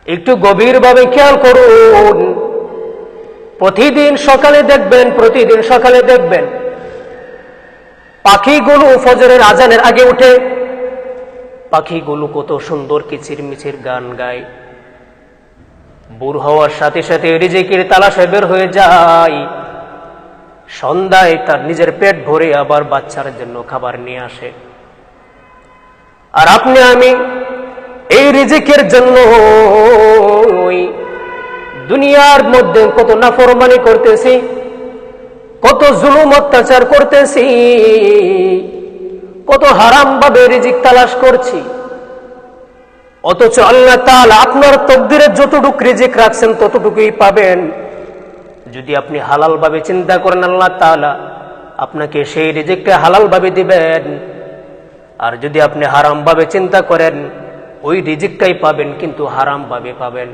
একটু গভীরভাবে খেয়াল করুন। প্রতিদিন সকালে দেখবেন পাখিগুলো ফজরের আজানের আগে উঠে পাখিগুলো কত সুন্দর কিচিরমিচির গান গায়। ভোর হওয়ার সাথে সাথে রিজিকের তালাশে বের হয়ে যায়। সন্ধ্যায় তার নিজের পেট ভরে আবার বাচ্চার জন্য খাবার নিয়ে আসে। আর আপনি আমি এই রিজিকের জন্য দুনিয়ার মধ্যে কত নাফরমানি করতেছি, কত জুলুম অত্যাচার করতেছি, কত হারাম ভাবে রিজিক তালাশ করছি। অথচ আল্লাহ তাআলা আপনার তকদিরে যতটুকু রিজিক রাখছেন ততটুকুই পাবেন। যদি আপনি হালাল ভাবে চিন্তা করেন, আল্লাহ তাআলা আপনাকে সেই রিজিকটা হালাল ভাবে দিবেন। আর যদি আপনি হারাম ভাবে চিন্তা করেন, ওই রিজিকটাই পাবেন কিন্তু হারাম ভাবে পাবেন।